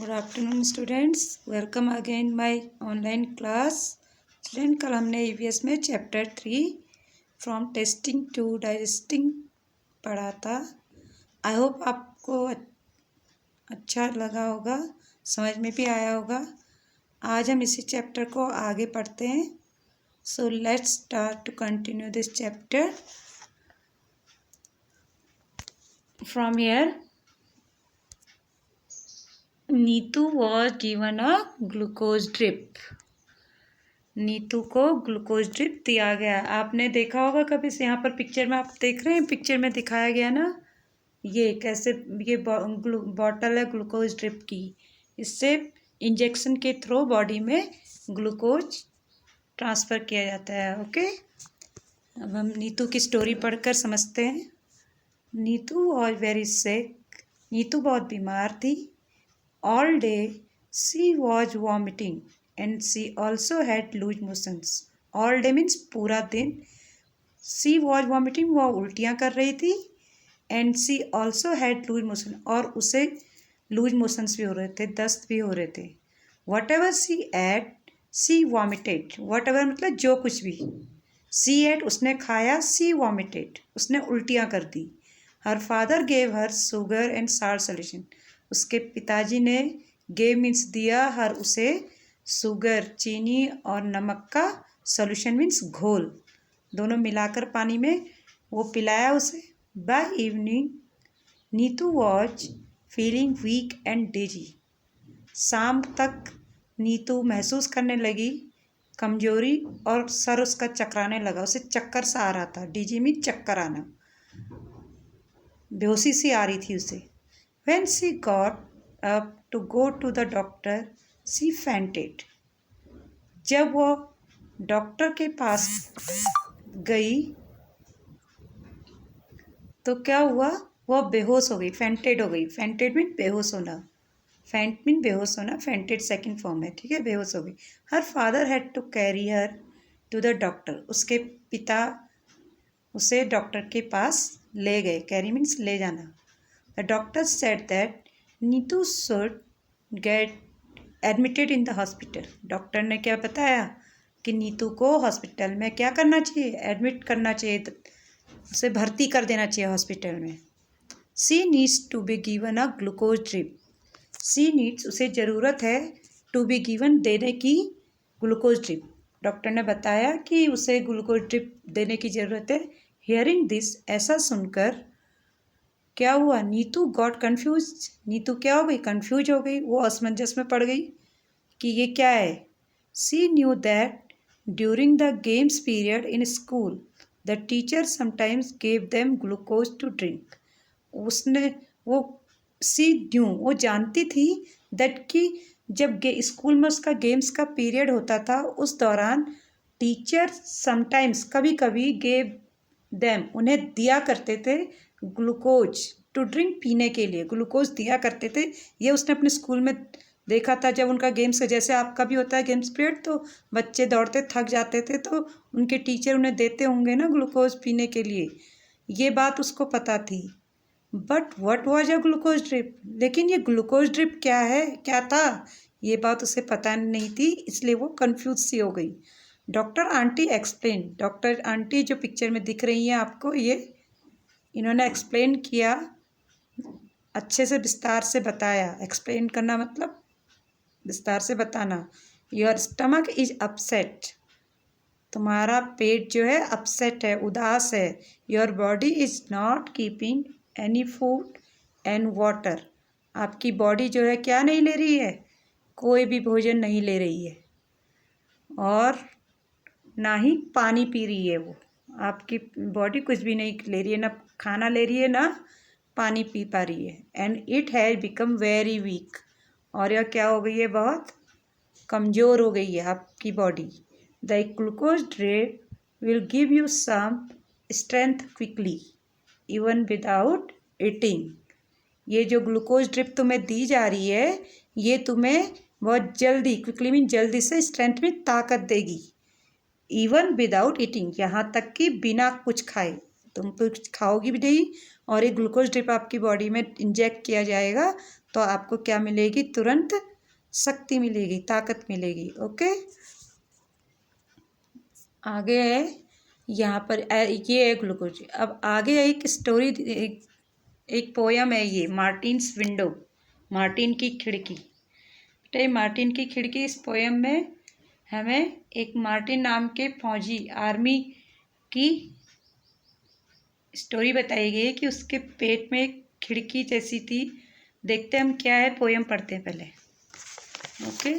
Good afternoon students, welcome again my online class. Student, कल हमने EVS में chapter 3 from tasting to digesting पढ़ा था। आई होप आपको अच्छा लगा होगा, समझ में भी आया होगा। आज हम इसी चैप्टर को आगे पढ़ते हैं। So let's start to continue this chapter from here. Neetu was given a glucose drip. Neetu को ग्लूकोज ड्रिप दिया गया। आपने देखा होगा कभी से, यहाँ पर पिक्चर में आप देख रहे हैं, पिक्चर में दिखाया गया ना, ये कैसे ये बॉटल है ग्लूकोज ड्रिप की। इससे इंजेक्शन के थ्रू बॉडी में ग्लूकोज ट्रांसफ़र किया जाता है। ओके, अब हम नीतू की स्टोरी पढ़कर समझते हैं। Neetu was very sick. Neetu बहुत बीमार थी। All day she was vomiting and she also had loose motions. All day means पूरा दिन। She was vomiting, वो उल्टियाँ कर रही थी। And she also had loose motion, और उसे लूज मोशंस भी हो रहे थे, दस्त भी हो रहे थे। Whatever she ate, she vomited. Whatever मतलब जो कुछ भी। She ate, उसने खाया। She vomited, उसने उल्टियाँ कर दी। Her father gave her sugar and salt solution. उसके पिताजी ने गेव मीन्स दिया, हर उसे शुगर चीनी और नमक का सॉल्यूशन मीन्स घोल, दोनों मिलाकर पानी में वो पिलाया उसे। By evening Neetu was feeling weak and dizzy. शाम तक नीतू महसूस करने लगी कमजोरी और सर उसका चकराने लगा, उसे चक्कर सा आ रहा था। डेजी मीन चक्कर आना, बेहोशी सी आ रही थी उसे। When she got up to go to the doctor, she fainted. जब वो डॉक्टर के पास गई तो क्या हुआ, वो बेहोश हो गई, फेंटेड हो गई। फेंटेड मीन बेहोश होना, फेंट मीन बेहोश होना, फेंटेड सेकंड फॉर्म है, ठीक है, बेहोश हो गई। Her father had to carry her to the doctor. उसके पिता उसे डॉक्टर के पास ले गए। कैरी मीन्स ले जाना। The doctor said that Neetu should get admitted in the hospital. Doctor ने क्या बताया कि नीतू को हॉस्पिटल में क्या करना चाहिए, एडमिट करना चाहिए, उसे भर्ती कर देना चाहिए हॉस्पिटल में। She needs to be given a glucose drip. She needs, उसे ज़रूरत है, to be given, देने की, ग्लूकोज ड्रिप। डॉक्टर ने बताया कि उसे ग्लूकोज ड्रिप देने की ज़रूरत है। Hearing this, ऐसा सुनकर क्या हुआ, नीतू गॉट कन्फ्यूज। नीतू क्या हो गई, कन्फ्यूज हो गई, वो असमंजस में पड़ गई कि ये क्या है। She knew that during the games period in school the teacher sometimes gave them glucose to drink. उसने वो सी न्यू, वो जानती थी दैट कि जब स्कूल में उसका गेम्स का पीरियड होता था, उस दौरान टीचर समटाइम्स, कभी कभी, गेव देम, उन्हें दिया करते थे ग्लूकोज टू ड्रिंक, पीने के लिए ग्लूकोज दिया करते थे। ये उसने अपने स्कूल में देखा था। जब उनका गेम्स, जैसे आपका भी होता है गेम्स पीरियड, तो बच्चे दौड़ते थक जाते थे, तो उनके टीचर उन्हें देते होंगे ना ग्लूकोज पीने के लिए। ये बात उसको पता थी। But what was a glucose drip, लेकिन ये ग्लूकोज ड्रिप क्या है, क्या था, ये बात उसे पता नहीं थी, इसलिए वो कन्फ्यूज सी हो गई। Doctor aunty explain, doctor aunty जो पिक्चर में दिख रही हैं आपको, ये इन्होंने एक्सप्लेन किया, अच्छे से विस्तार से बताया। एक्सप्लेन करना मतलब विस्तार से बताना। योर स्टमक इज अपसेट, तुम्हारा पेट जो है अपसेट है, उदास है। Your body is not keeping any food and water, आपकी बॉडी जो है क्या नहीं ले रही है, कोई भी भोजन नहीं ले रही है, और ना ही पानी पी रही है। वो आपकी बॉडी कुछ भी नहीं ले रही है, ना खाना ले रही है, ना पानी पी पा रही है। And it has become very weak, और यह क्या हो गई है, बहुत कमज़ोर हो गई है आपकी body. The glucose drip will give you some strength quickly even without eating. ये जो ग्लूकोज ड्रिप तुम्हें दी जा रही है, ये तुम्हें बहुत जल्दी, क्विकली मीन जल्दी से, स्ट्रेंथ में ताकत देगी। इवन विदाउट ईटिंग, यहाँ तक कि बिना कुछ खाए, तुम कुछ खाओगी भी नहीं और एक ग्लूकोज ड्रिप आपकी बॉडी में इंजेक्ट किया जाएगा तो आपको क्या मिलेगी, तुरंत शक्ति मिलेगी, ताकत मिलेगी। ओके, आगे है यहाँ पर ये है ग्लूकोज। अब आगे एक स्टोरी, एक पोयम है ये, मार्टिन्स विंडो, मार्टिन की खिड़की। बेटा मार्टिन की खिड़की, इस पोयम में हमें एक मार्टिन नाम के फौजी आर्मी की स्टोरी बताई गई है कि उसके पेट में एक खिड़की जैसी थी। देखते हैं हम क्या है, पोयम पढ़ते हैं पहले। Okay,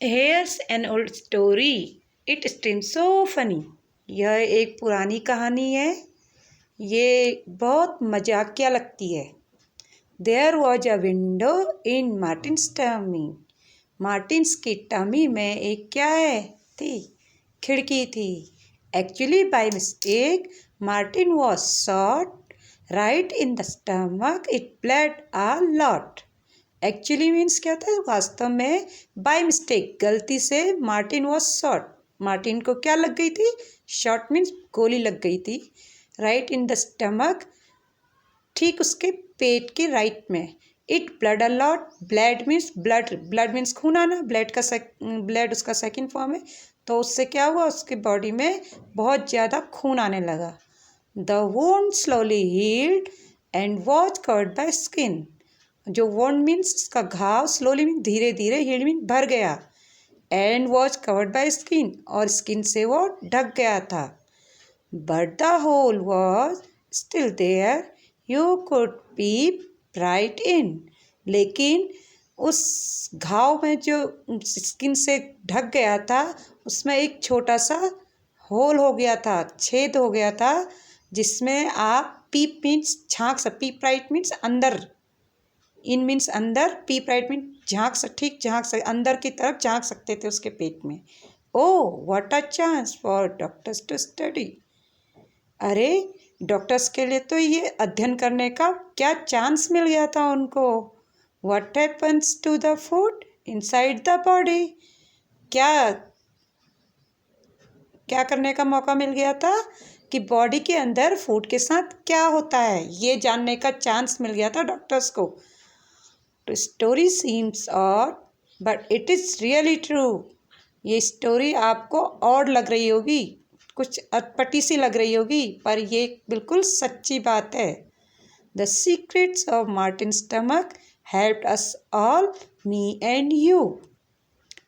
hairs an old story, it streams so funny. यह एक पुरानी कहानी है, ये बहुत मजाकिया लगती है। There was a window in Martin's tummy, Martin's की टमी में एक क्या है थी, खिड़की थी। Actually by mistake Martin was shot right in the stomach, it blood a lot. Actually means क्या था, वास्तव में बाय मिस्टेक, गलती से मार्टिन वॉज शॉट, मार्टिन को क्या लग गई थी, शॉट मीन्स गोली लग गई थी। राइट इन द स्टमक, ठीक उसके पेट के राइट में। It blood a lot, blood means blood, blood means खून आना, ब्लड उसका सेकंड फॉर्म है। तो उससे क्या हुआ, उसके बॉडी में बहुत ज़्यादा खून आने लगा। The wound slowly healed and was covered by skin. जो वोंड मीन्स उसका घाव, स्लोली मीन धीरे धीरे, हील्ड मीन भर गया, and was covered by skin और स्किन से वो ढक गया था। But the hole was still there, you could peep right in. लेकिन उस घाव में जो स्किन से ढक गया था, उसमें एक छोटा सा होल हो गया था, छेद हो गया था, जिसमें आप पीप मीन्स झांक सकते, पीप राइट मीन्स अंदर, इन मीन्स अंदर, पीप राइट मीन्स झांक सकते, ठीक झांक सकते, अंदर की तरफ झांक सकते थे उसके पेट में। Oh what a chance for doctors to study. अरे डॉक्टर्स के लिए तो ये अध्ययन करने का क्या चांस मिल गया था उनको। What happens to the food inside the body, क्या क्या करने का मौका मिल गया था कि बॉडी के अंदर फूड के साथ क्या होता है, ये जानने का चांस मिल गया था डॉक्टर्स को। तो story seems odd but it is really true. ये स्टोरी आपको ऑड लग रही होगी, कुछ अटपटी सी लग रही होगी, पर ये बिल्कुल सच्ची बात है। The secrets of Martin stomach helped us all, me and you.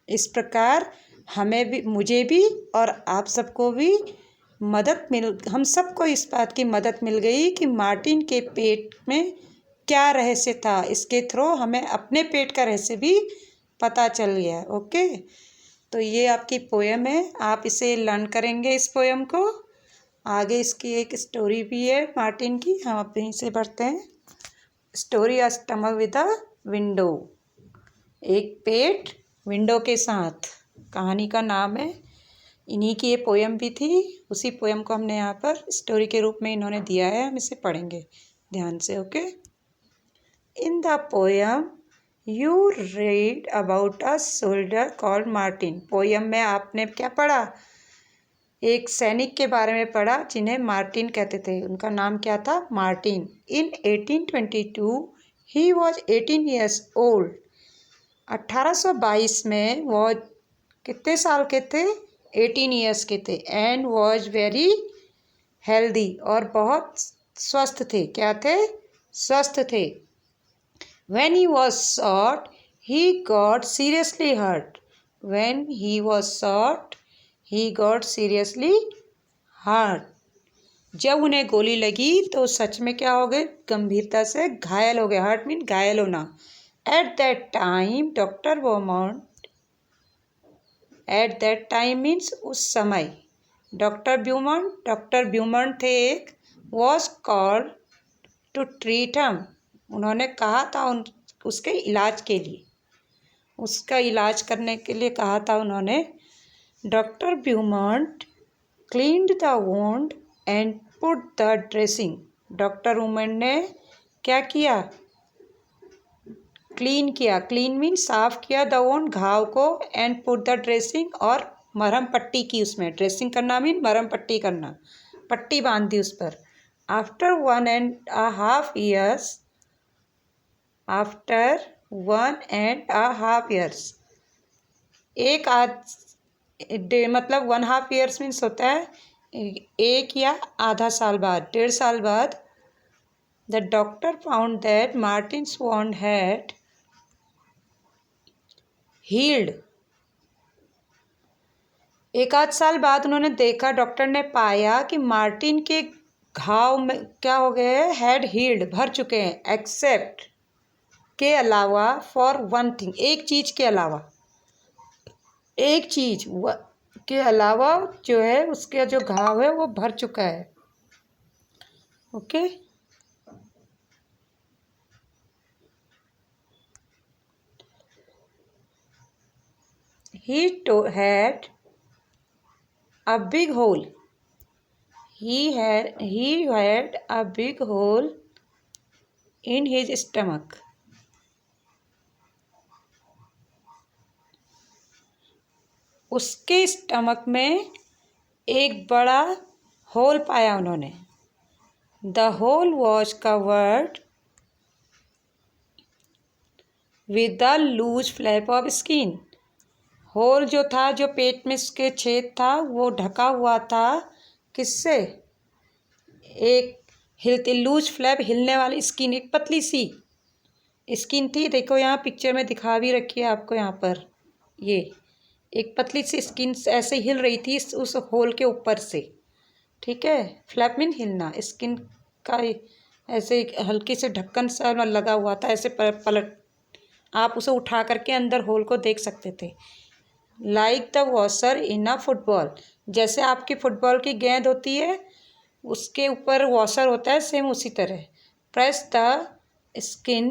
इस प्रकार हमें भी, मुझे भी और आप सबको भी हम सबको इस बात की मदद मिल गई कि मार्टिन के पेट में क्या रहस्य था। इसके थ्रू हमें अपने पेट का रहस्य भी पता चल गया। ओके, तो ये आपकी पोयम है, आप इसे लर्न करेंगे इस पोयम को। आगे इसकी एक स्टोरी भी है मार्टिन की, हम अब यहीं से पढ़ते हैं। Story a stomach with a window, एक पेट विंडो के साथ, कहानी का नाम है। इन्हीं की ये पोयम भी थी, उसी पोयम को हमने यहाँ पर स्टोरी के रूप में इन्होंने दिया है, हम इसे पढ़ेंगे ध्यान से। Okay, in the poem you read about a soldier called Martin. Poem में आपने क्या पढ़ा, एक सैनिक के बारे में पढ़ा जिन्हें मार्टिन कहते थे। उनका नाम क्या था, Martin. In 1822 he was 18 years old. 1822 में वो कितने साल के थे, 18 ईयर्स के थे। एंड वॉज वेरी हेल्दी, और बहुत स्वस्थ थे। क्या थे, स्वस्थ थे। When he was shot, he got seriously hurt. When he was shot, he got seriously hurt. जब उन्हें गोली लगी तो सच में क्या हो गए, गंभीरता से घायल हो गए। हर्ट मीन घायल होना। At that time doctor Beaumont, at that time means उस समय, डॉक्टर ब्यूमॉन्ट थे एक, was called to treat him. उन्होंने कहा था उसके इलाज के लिए, उसका इलाज करने के लिए कहा था उन्होंने। Doctor Beaumont cleaned the wound and put the dressing. Doctor Beaumont ने क्या किया, क्लीन किया, क्लीन मीन साफ किया, द वुंड घाव को, एंड पुट द ड्रेसिंग और मरहम पट्टी की उसमें, ड्रेसिंग करना मीन मरहम पट्टी करना, पट्टी बांध दी उस पर। आफ्टर 1.5 years, आफ्टर 1.5 years, एक मतलब 1.5 years मीन्स होता है एक या आधा साल बाद, 1.5 साल बाद। The doctor found that Martin's wound had healed. एक आध साल बाद उन्होंने देखा, डॉक्टर ने पाया कि मार्टिन के घाव में क्या हो गए हैं, हैड हील्ड, भर चुके हैं, एक्सेप्ट के अलावा, फॉर वन थिंग, एक चीज़ के अलावा, एक चीज़ के अलावा जो है उसका जो घाव है वो भर चुका है। Okay, he had a big hole. He had a big hole in his stomach. उसके स्टमक में एक बड़ा होल पाया उन्होंने। The hole was covered with a loose flap of skin. Hole जो था, जो पेट में उसके छेद था, वो ढका हुआ था किससे, एक हिलती लूज फ्लैप, हिलने वाली स्किन, एक पतली सी स्किन थी। देखो यहाँ पिक्चर में दिखा भी रखी है आपको, यहाँ पर ये एक पतली सी स्किन ऐसे हिल रही थी उस होल के ऊपर से। ठीक है, फ्लैप मीन हिलना, स्किन का ऐसे हल्की से ढक्कन सा लगा हुआ था, ऐसे पलट आप उसे उठा करके अंदर होल को देख सकते थे। Like the washer in a football, जैसे आपकी फुटबॉल की गेंद होती है उसके ऊपर वॉशर होता है, सेम उसी तरह। Press the skin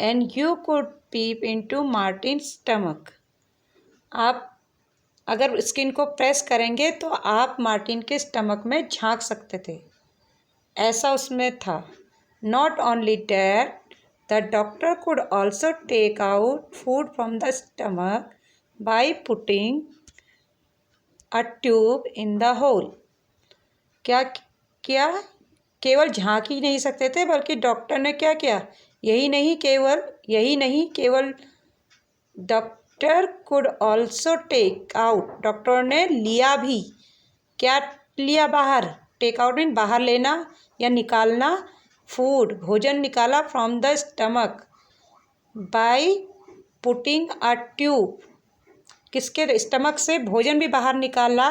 and you could peep into Martin stomach. आप अगर स्किन को प्रेस करेंगे तो आप मार्टिन के स्टमक में झांक सकते थे, ऐसा उसमें था। Not only that, the doctor could also take out food from the stomach by putting a tube in the hole. क्या क्या केवल झांक ही नहीं सकते थे, बल्कि डॉक्टर ने क्या किया, यही नहीं केवल doctor could also take out, doctor ने लिया भी, क्या लिया, बाहर, टेक आउट मीन बाहर लेना या निकालना, फूड भोजन निकाला, from the stomach by putting a tube, किसके स्टमक से भोजन भी बाहर निकाला,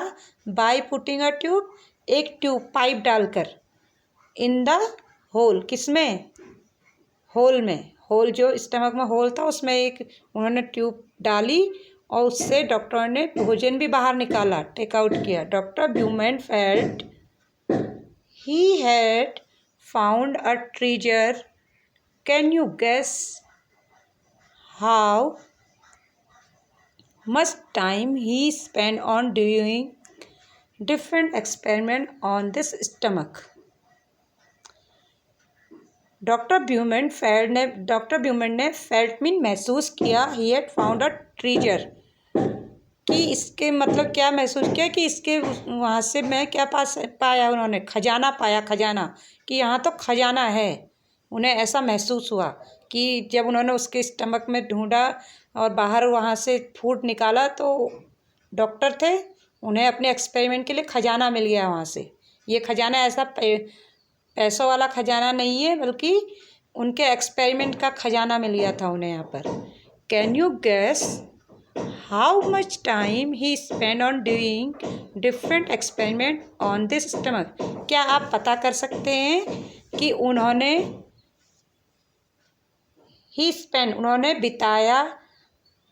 बाय पुटिंग अ ट्यूब, एक ट्यूब पाइप डालकर, इन द होल, किसमें, होल में, होल जो स्टमक में होल था उसमें एक उन्होंने ट्यूब डाली और उससे डॉक्टर ने भोजन भी बाहर निकाला, टेक आउट किया। Doctor Beaumont felt he had found a treasure. Can you guess how much time he spend on doing different experiment on this stomach? Doctor Beaumont ने फेल्ट मीन महसूस किया, he had found a treasure, कि इसके मतलब क्या महसूस किया कि इसके वहाँ से मैं क्या पाया, उन्होंने खजाना पाया, खजाना, कि यहाँ तो खजाना है। उन्हें ऐसा महसूस हुआ कि जब उन्होंने उसके स्टमक में ढूंढा और बाहर वहाँ से फूड निकाला तो डॉक्टर थे, उन्हें अपने एक्सपेरिमेंट के लिए खजाना मिल गया वहाँ से। ये खजाना ऐसा पैसों वाला खजाना नहीं है, बल्कि उनके एक्सपेरिमेंट का खजाना मिल गया था उन्हें यहाँ पर। Can you guess how much time he spend on doing different experiment on this stomach? क्या आप पता कर सकते हैं कि उन्होंने बिताया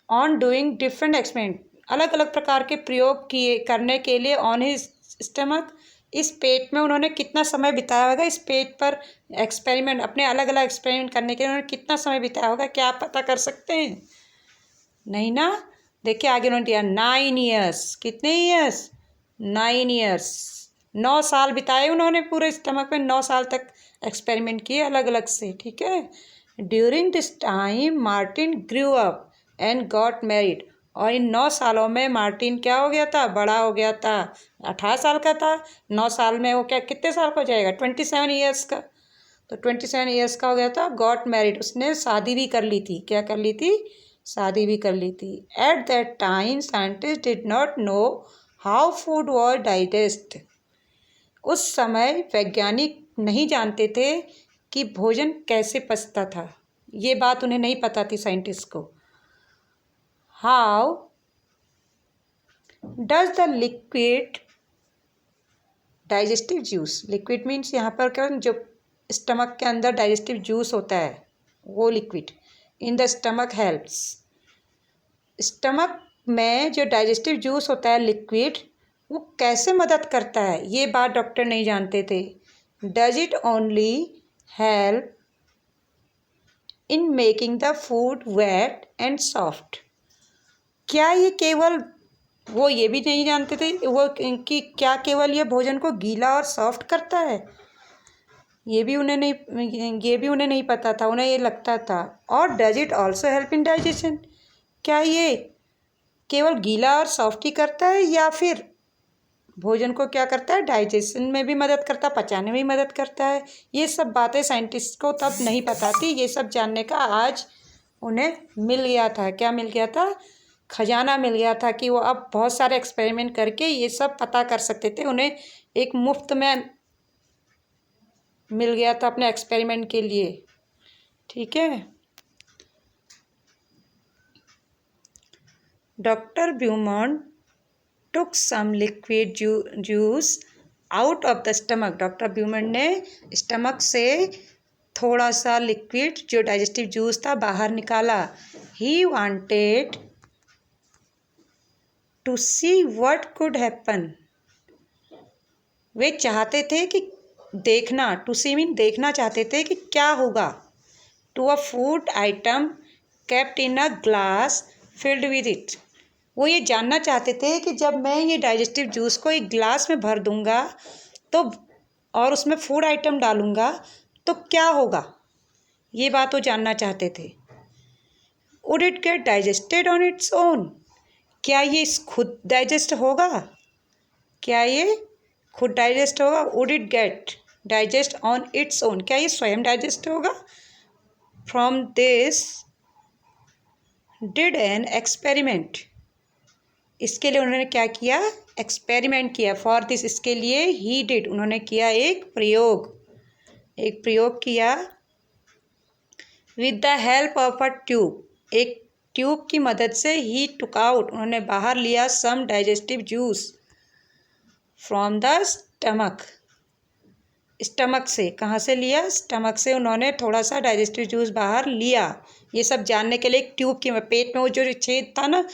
ऑन डूइंग डिफरेंट एक्सपेरिमेंट, अलग अलग प्रकार के प्रयोग करने के लिए, ऑन हिज स्टमक, इस पेट में उन्होंने कितना समय बिताया होगा, इस पेट पर एक्सपेरिमेंट, अपने अलग अलग एक्सपेरिमेंट करने के लिए उन्होंने कितना समय बिताया होगा? क्या आप पता कर सकते हैं? नहीं ना। देखिए आगे उन्होंने दिया 9 ईयर्स। कितने ईयर्स? 9 ईयर्स। 9 साल बिताए उन्होंने पूरे स्टमक में, 9 साल तक एक्सपेरिमेंट किए अलग अलग से। ठीक है। During this time Martin grew up and got married. और इन 9 सालों में मार्टिन क्या हो गया था, बड़ा हो गया था। 18 साल का था, 9 साल में वो क्या कितने साल का हो जाएगा, 27 ईयर्स का। तो 27 ईयर्स का हो गया था। गॉट मैरिड, उसने शादी भी कर ली थी। क्या कर ली थी, शादी भी कर ली थी। Eight that time scientist did not know how food was digest. उस समय वैज्ञानिक नहीं जानते थे कि भोजन कैसे पचता था। ये बात उन्हें नहीं पता थी साइंटिस्ट को। How does the liquid digestive juice, liquid means यहाँ पर क्या, जो स्टमक के अंदर डाइजेस्टिव जूस होता है वो liquid, in the stomach helps. Stomach में जो डाइजेस्टिव जूस होता है लिक्विड, वो कैसे मदद करता है, ये बात डॉक्टर नहीं जानते थे। Does it only help in making the food wet and soft. क्या ये केवल, वो ये भी नहीं जानते थे वो कि क्या केवल ये भोजन को गीला और सॉफ्ट करता है, ये भी उन्हें नहीं पता था। उन्हें ये लगता था। और does it also help in digestion, क्या ये केवल गीला और सॉफ्ट ही करता है या फिर भोजन को क्या करता है, डाइजेशन में भी मदद करता है, पचाने में भी मदद करता है। ये सब बातें साइंटिस्ट को तब नहीं पता थी। ये सब जानने का आज उन्हें मिल गया था। क्या मिल गया था, खजाना मिल गया था कि वो अब बहुत सारे एक्सपेरिमेंट करके ये सब पता कर सकते थे। उन्हें एक मुफ्त में मिल गया था अपने एक्सपेरिमेंट के लिए। ठीक है। Doctor Beaumont took some liquid juice out of the stomach. Doctor Beaumont ने स्टमक से थोड़ा सा लिक्विड जो डाइजेस्टिव जूस था बाहर निकाला। He wanted to see what could happen. वे चाहते थे कि देखना, टू सी मीन देखना चाहते थे कि क्या होगा। To a food item kept in a glass filled with it. वो ये जानना चाहते थे कि जब मैं ये डाइजेस्टिव जूस को एक ग्लास में भर दूंगा तो, और उसमें फूड आइटम डालूंगा तो क्या होगा, ये बात वो जानना चाहते थे। Would it get digested on its own. क्या ये खुद डाइजेस्ट होगा, क्या ये खुद डाइजेस्ट होगा। Would it get digest on its own, क्या ये स्वयं डाइजेस्ट होगा। From this did an experiment. इसके लिए उन्होंने क्या किया, एक्सपेरिमेंट किया। फॉर दिस, इसके लिए ही डिड, उन्होंने किया एक प्रयोग किया। With the help of a tube, एक ट्यूब की मदद से। ही टुक आउट, उन्होंने बाहर लिया some digestive juice from the stomach. Stomach से, कहाँ से लिया, स्टमक से उन्होंने थोड़ा सा डाइजेस्टिव जूस बाहर लिया। ये सब जानने के लिए एक ट्यूब की, पेट में वो जो छेद था ना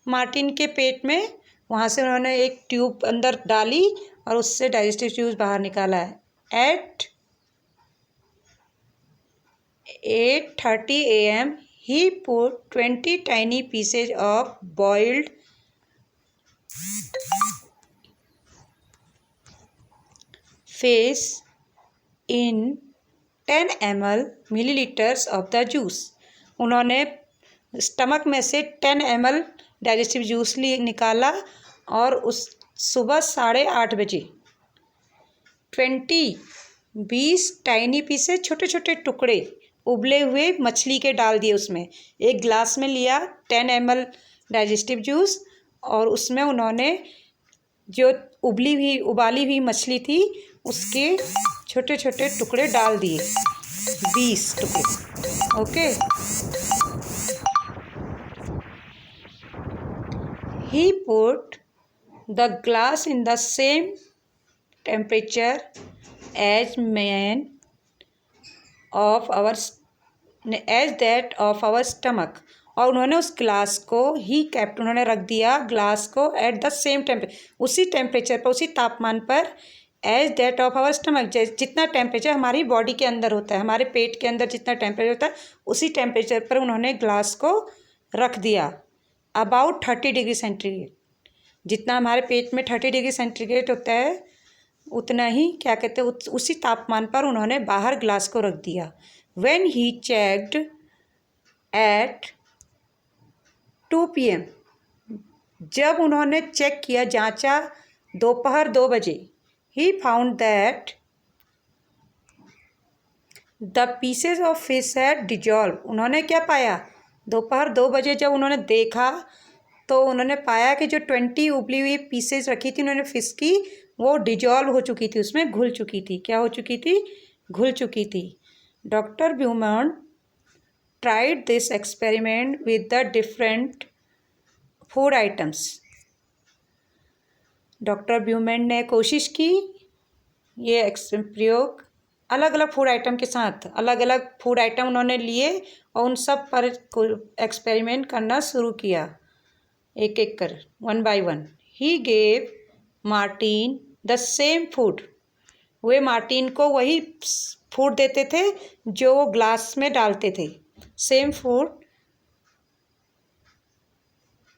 मार्टिन के पेट में, वहाँ से उन्होंने एक ट्यूब अंदर डाली और उससे डाइजेस्टिव जूस बाहर निकाला है। At 8:30 AM he put 20 tiny pieces of boiled fish in 10 milliliters of the juice। उन्होंने स्टमक में से 10 ml डाइजेस्टिव जूस निकाला और उस सुबह 8:30 बजे 20 टाइनी पीसेस, छोटे छोटे टुकड़े उबले हुए मछली के डाल दिए उसमें। एक ग्लास में लिया 10 ml डाइजेस्टिव जूस और उसमें उन्होंने जो उबाली हुई मछली थी उसके छोटे छोटे टुकड़े डाल दिए, 20 टुकड़े। Okay. He put the glass in the same temperature as that of our stomach। और उन्होंने उस ग्लास को उन्होंने रख दिया ग्लास को एट द सेम टेम्परेचर, उसी टेम्परेचर पर, उसी तापमान पर, as that of our stomach, जितना टेम्परेचर हमारी बॉडी के अंदर होता है, हमारे पेट के अंदर जितना टेम्परेचर होता है उसी टेम्परेचर पर उन्होंने ग्लास को रख दिया। अबाउट 30 डिग्री सेंटीग्रेड, जितना हमारे पेट में 30 डिग्री सेंटीग्रेड होता है उतना ही क्या कहते हैं, उसी तापमान पर उन्होंने बाहर ग्लास को रख दिया। When he checked at 2 PM, जब उन्होंने चेक किया, जांचा दोपहर 2 बजे, ही found that the pieces of fish had dissolve. उन्होंने क्या पाया? दोपहर 2 बजे जब उन्होंने देखा तो उन्होंने पाया कि जो 20 उबली हुई पीसेज रखी थी उन्होंने फिश की, वो डिजॉल्व हो चुकी थी, उसमें घुल चुकी थी। क्या हो चुकी थी? घुल चुकी थी। Doctor Beaumont tried this experiment with the different food items। Doctor Beaumont ने कोशिश की ये प्रयोग अलग अलग फूड आइटम के साथ, अलग अलग फूड आइटम उन्होंने लिए और उन सब पर एक्सपेरिमेंट करना शुरू किया, एक एक कर, 1 by 1। He gave Martin the same food. Way Martin को वही फूड देते थे जो वो ग्लास में डालते थे। Same food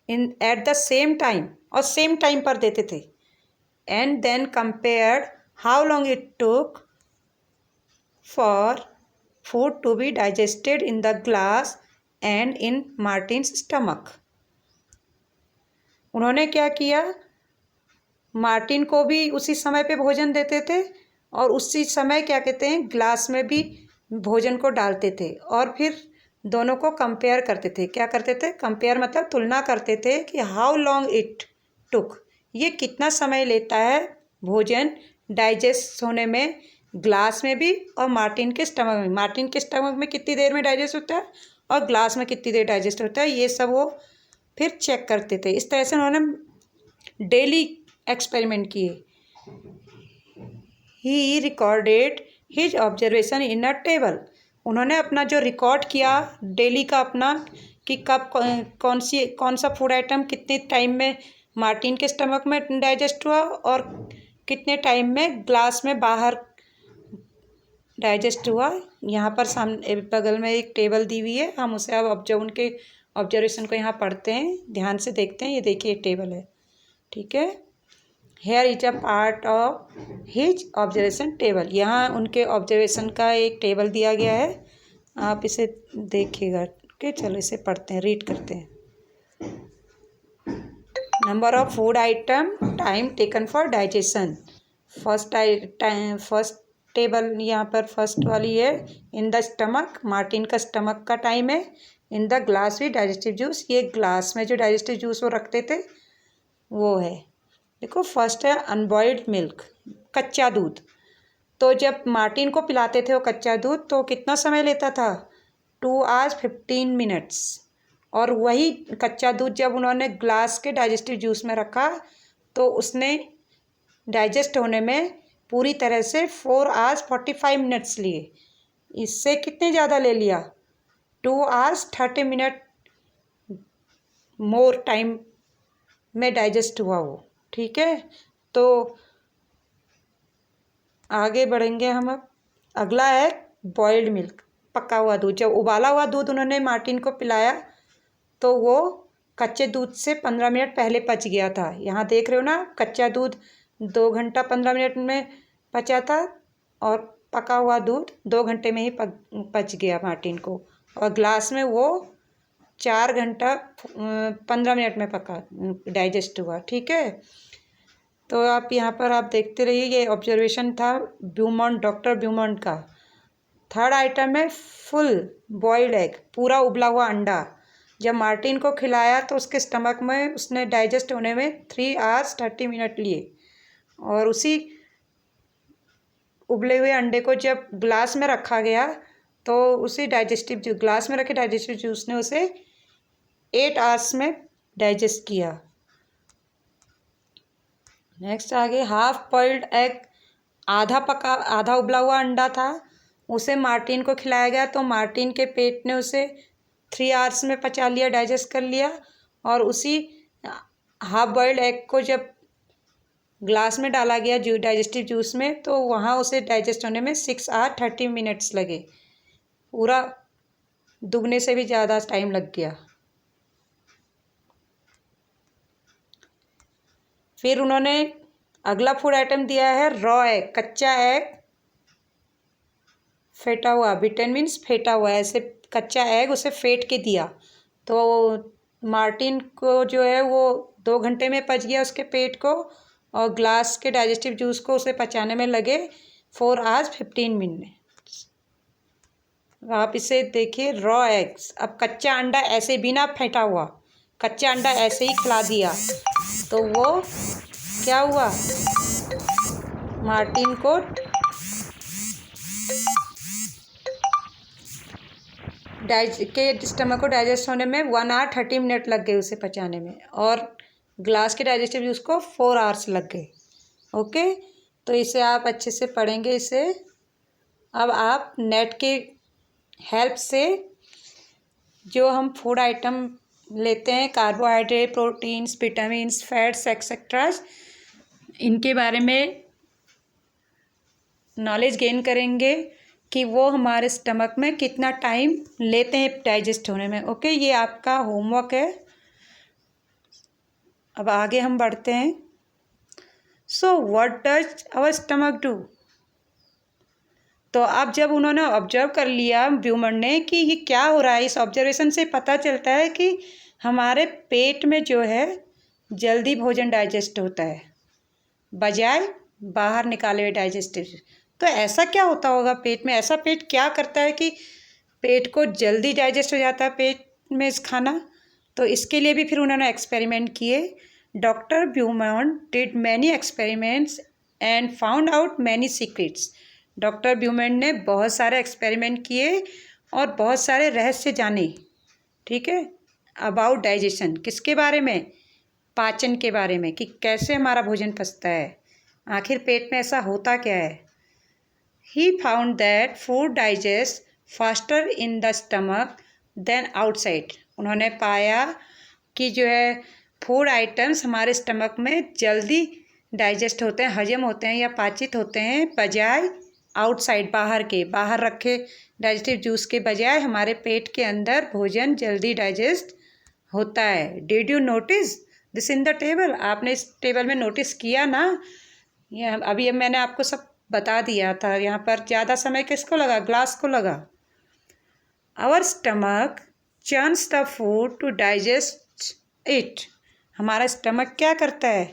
in at the same time, और सेम टाइम पर देते थे। And then compared how long it took for food to be digested in the glass and in Martin's stomach. उन्होंने क्या किया? मार्टिन को भी उसी समय पे भोजन देते थे और उसी समय क्या कहते हैं, ग्लास में भी भोजन को डालते थे और फिर दोनों को कंपेयर करते थे। क्या करते थे? कंपेयर मतलब तुलना करते थे कि हाउ लॉन्ग इट टुक, ये कितना समय लेता है भोजन डाइजेस्ट होने में, ग्लास में भी और मार्टिन के स्टमक में। मार्टिन के स्टमक में कितनी देर में डाइजेस्ट होता है और ग्लास में कितनी देर डाइजेस्ट होता है, ये सब वो फिर चेक करते थे। इस तरह से उन्होंने डेली एक्सपेरिमेंट किए। He recorded his observation in a table. उन्होंने अपना जो रिकॉर्ड किया डेली का अपना, कि कब कौन सा फूड आइटम कितने टाइम में मार्टिन के स्टमक में डाइजेस्ट हुआ और कितने टाइम में ग्लास में बाहर डाइजेस्ट हुआ। यहाँ पर सामने बगल में एक टेबल दी हुई है, हम उसे अब उनके ऑब्जर्वेशन को यहाँ पढ़ते हैं, ध्यान से देखते हैं। ये देखिए टेबल है, ठीक है। Here is a part of his observation table. यहाँ उनके ऑब्जर्वेशन का एक टेबल दिया गया है, आप इसे देखिएगा। ओके, चलो इसे पढ़ते हैं, रीड करते हैं। Number of food item, time taken for digestion. First table यहाँ पर फर्स्ट वाली है, इन द स्टमक, मार्टिन का स्टमक का टाइम है। इन the glass with digestive juice, ये ग्लास में जो डाइजेस्टिव जूस वो रखते थे वो है। देखो फर्स्ट है अनबॉइल्ड मिल्क, कच्चा दूध। तो जब मार्टिन को पिलाते थे वो कच्चा दूध तो कितना समय लेता था? 2 hours 15 minutes। और वही कच्चा दूध जब उन्होंने ग्लास के डाइजेस्टिव जूस में रखा तो उसने डाइजेस्ट होने में पूरी तरह से 4 hours 45 minutes लिए। इससे कितने ज़्यादा ले लिया? 2 hours 30 minute मोर टाइम में डाइजेस्ट हुआ वो, ठीक है। तो आगे बढ़ेंगे हम अब। अगला है बॉइल्ड मिल्क, पका हुआ दूध। जब उबाला हुआ दूध उन्होंने मार्टिन को पिलाया तो वो कच्चे दूध से 15 मिनट पहले पच गया था। यहाँ देख रहे हो ना, कच्चा दूध 2 घंटा 15 मिनट में पचा था और पका हुआ दूध 2 घंटे में ही पच गया मार्टिन को, और ग्लास में वो 4 घंटा 15 मिनट में पका डाइजेस्ट हुआ, ठीक है। तो आप यहाँ पर आप देखते रहिए, ये ऑब्जर्वेशन था ब्यूमॉन्ट, डॉक्टर ब्यूमॉन्ट का। थर्ड आइटम है फुल बॉइल्ड एग, पूरा उबला हुआ अंडा। जब मार्टिन को खिलाया तो उसके स्टमक में उसने डाइजेस्ट होने में 3 hours 30 minute लिए, और उसी उबले हुए अंडे को जब ग्लास में रखा गया तो उसी ग्लास में रखे डाइजेस्टिव जूस ने उसे 8 hours में डाइजेस्ट किया। नेक्स्ट आगे हाफ बॉइल्ड एग, आधा उबला हुआ अंडा था, उसे मार्टिन को खिलाया गया तो मार्टिन के पेट ने उसे 3 hours में पचा लिया, डाइजेस्ट कर लिया। और उसी हाफ बॉइल्ड एग को जब ग्लास में डाला गया डाइजेस्टिव जूस में तो वहाँ उसे डाइजेस्ट होने में 6 hours 30 minutes लगे, पूरा दुगने से भी ज़्यादा टाइम लग गया। फिर उन्होंने अगला फूड आइटम दिया है रॉ एग, कच्चा एग फेंटा हुआ। बिटेन मीन्स फेंटा हुआ, ऐसे कच्चा एग उसे फेंट के दिया तो मार्टिन को जो है वो 2 घंटे में पच गया उसके पेट को, और ग्लास के डाइजेस्टिव जूस को उसे पचाने में लगे 4 hours 15 minutes। आप इसे देखिए, रॉ एग्स, अब कच्चा अंडा ऐसे बिना फेंटा हुआ कच्चा अंडा ऐसे ही खिला दिया तो वो क्या हुआ, मार्टिन को स्टमक को डाइजेस्ट होने में 1 hour 30 minutes लग गए उसे पचाने में, और ग्लास के डाइजेस्टिव जूस को 4 hours लग गए। ओके, तो इसे आप अच्छे से पढ़ेंगे इसे। अब आप नेट के हेल्प से जो हम फूड आइटम लेते हैं, carbohydrate, proteins, vitamins, fats etcetera, इनके बारे में नॉलेज गेन करेंगे कि वो हमारे स्टमक में कितना टाइम लेते हैं डाइजेस्ट होने में। ओके, ये आपका होमवर्क है। अब आगे हम बढ़ते हैं। So what does our stomach do. तो अब जब उन्होंने ऑब्जर्व कर लिया ब्यूमर ने कि ये क्या हो रहा है, इस ऑब्जर्वेशन से पता चलता है कि हमारे पेट में जो है जल्दी भोजन डाइजेस्ट होता है बजाय बाहर निकाले हुए डाइजेस्टिव। तो ऐसा क्या होता होगा पेट में, ऐसा पेट क्या करता है कि पेट को जल्दी डाइजेस्ट हो जाता है पेट में इस खाना। तो इसके लिए भी फिर उन्होंने एक्सपेरिमेंट किए। Doctor Beaumont did many experiments and found out many secrets. Doctor Beaumont ने बहुत सारे एक्सपेरिमेंट किए और बहुत सारे रहस्य जाने, ठीक है, अबाउट डाइजेशन। किसके बारे में, पाचन के बारे में, कि कैसे हमारा भोजन पचता है, आखिर पेट में ऐसा होता क्या है। He found that food digest faster in the stomach than outside. उन्होंने पाया कि जो है फूड आइटम्स हमारे स्टमक में जल्दी डाइजेस्ट होते हैं, हजम होते हैं या पाचित होते हैं बजाय आउटसाइड, बाहर रखे डाइजेस्टिव जूस के बजाय हमारे पेट के अंदर भोजन जल्दी डाइजेस्ट होता है। Did you notice this in the table. आपने इस टेबल में नोटिस किया ना, ये अभी मैंने आपको सब बता दिया था। यहाँ पर ज़्यादा समय किसको लगा, ग्लास को लगा। Our stomach churns the food to digest it. हमारा स्टमक क्या करता है,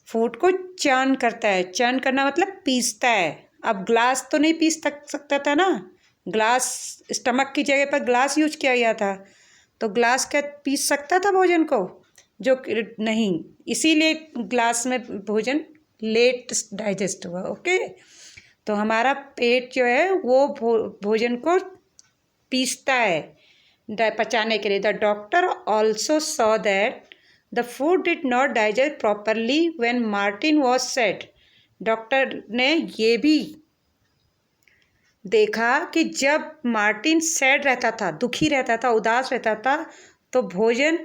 फूड को चर्न करता है। चर्न करना मतलब पीसता है। अब ग्लास तो नहीं पीस सकता था ना, ग्लास स्टमक की जगह पर ग्लास यूज किया गया था, तो ग्लास क्या पीस सकता था भोजन को, जो नहीं, इसीलिए ग्लास में भोजन लेट डाइजेस्ट हुआ। ओके, तो हमारा पेट जो है वो भोजन को पीसता है पचाने के लिए। The doctor also saw that the food did not digest properly when Martin was sad. Doctor ने ये भी देखा कि जब मार्टिन सैड रहता था, दुखी रहता था, उदास रहता था, तो भोजन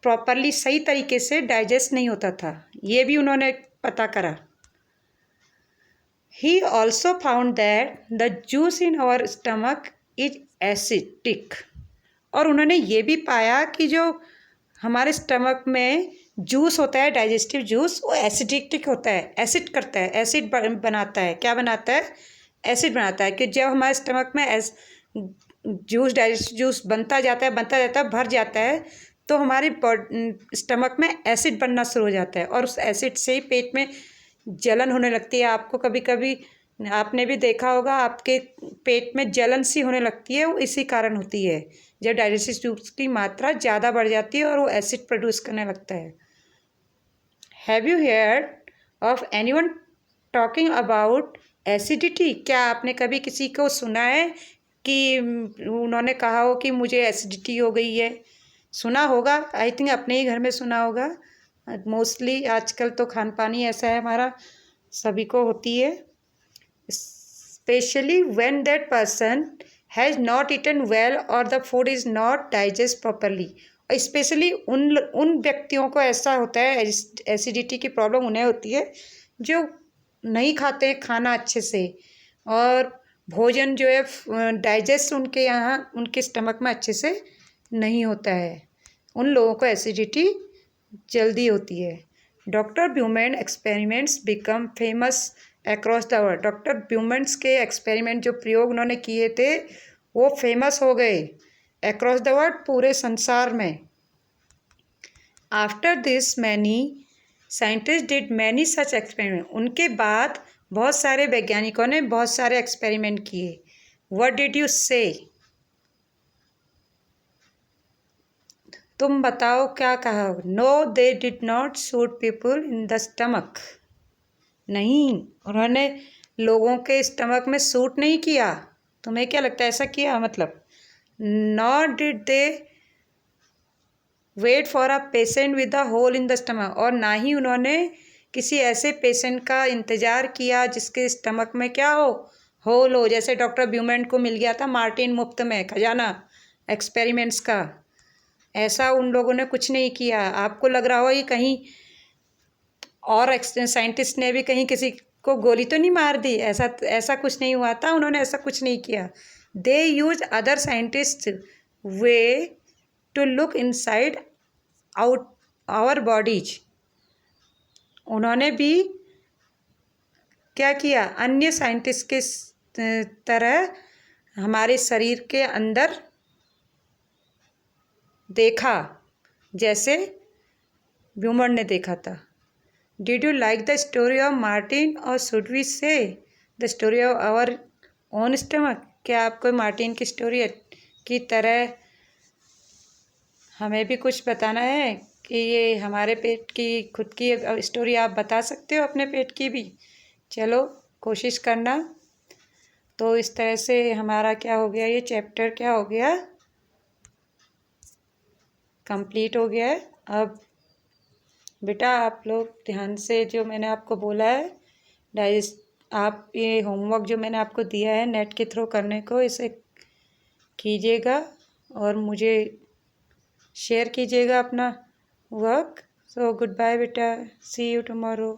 प्रॉपरली सही तरीके से डाइजेस्ट नहीं होता था। ये भी उन्होंने पता करा। He also found that the juice in our stomach is acidic. और उन्होंने ये भी पाया कि जो हमारे स्टमक में जूस होता है, डाइजेस्टिव जूस, वो एसिडिक होता है, एसिड करता है, एसिड बनाता है। क्या बनाता है, एसिड बनाता है। कि जब हमारे स्टमक में जूस, डाइजेस्टिव जूस बनता जाता है, भर जाता है, तो हमारे स्टमक में एसिड बनना शुरू हो जाता है, और उस एसिड से ही पेट में जलन होने लगती है। आपको कभी कभी आपने भी देखा होगा, आपके पेट में जलन सी होने लगती है, वो इसी कारण होती है, जब डाइजेस्टिव जूस की मात्रा ज़्यादा बढ़ जाती है और वो एसिड प्रोड्यूस करने लगता है। Have you heard of anyone talking about acidity. क्या आपने कभी किसी को सुना है कि उन्होंने कहा हो कि मुझे एसिडिटी हो गई है। सुना होगा, आई थिंक अपने ही घर में सुना होगा। मोस्टली आजकल तो खान पान ही ऐसा है हमारा, सभी को होती है। Specially when that person has not eaten well और the food is not digest properly. Specially उन व्यक्तियों को ऐसा होता है, एसिडिटी की प्रॉब्लम उन्हें होती है जो नहीं खाते हैं खाना अच्छे से, और भोजन जो है डाइजेस्ट उनके यहाँ, उनके स्टमक में अच्छे से नहीं होता है। उन लोगों को एसिडिटी जल्दी होती है। Doctor Beaumont experiments become famous across the world. Doctor Beaumont's के एक्सपेरिमेंट, जो प्रयोग उन्होंने किए थे, वो फेमस हो गए अक्रॉस द वर्ल्ड, पूरे संसार में। After this many scientist did many such experiment, उनके बाद बहुत सारे वैज्ञानिकों ने बहुत सारे एक्सपेरिमेंट किए। व्हाट डिड यू से, तुम बताओ क्या कहा। No they did not shoot people in the stomach, नहीं उन्होंने लोगों के स्टमक में शूट नहीं किया। तुम्हें क्या लगता है ऐसा किया मतलब। Not did they wait for a patient with a hole in the stomach, और ना ही उन्होंने किसी ऐसे पेशेंट का इंतज़ार किया जिसके स्टमक में क्या हो, होल हो, जैसे डॉक्टर ब्यूमेंट को मिल गया था मार्टिन मुफ्त में खजाना एक्सपेरिमेंट्स का। ऐसा उन लोगों ने कुछ नहीं किया। आपको लग रहा हो कि कहीं और साइंटिस्ट ने भी कहीं किसी को गोली तो नहीं मार दी, ऐसा ऐसा कुछ नहीं हुआ था। उन्होंने ऐसा कुछ नहीं किया। They use other scientist way to look inside out our bodies, उन्होंने भी क्या किया, अन्य साइंटिस्ट के तरह हमारे शरीर के अंदर देखा जैसे ब्यूमर ने देखा था। Did you like the story of Martin और should we see the story of our own stomach, क्या आपको मार्टिन की स्टोरी की तरह हमें भी कुछ बताना है कि ये हमारे पेट की खुद की स्टोरी आप बता सकते हो अपने पेट की भी। चलो कोशिश करना। तो इस तरह से हमारा क्या हो गया, ये चैप्टर क्या हो गया, कंप्लीट हो गया है। अब बेटा आप लोग ध्यान से जो मैंने आपको बोला है डाइजेस्ट, आप ये होमवर्क जो मैंने आपको दिया है नेट के थ्रू करने को, इसे कीजिएगा और मुझे शेयर कीजिएगा अपना वर्क। सो गुड बाय बेटा, सी यू टुमारो।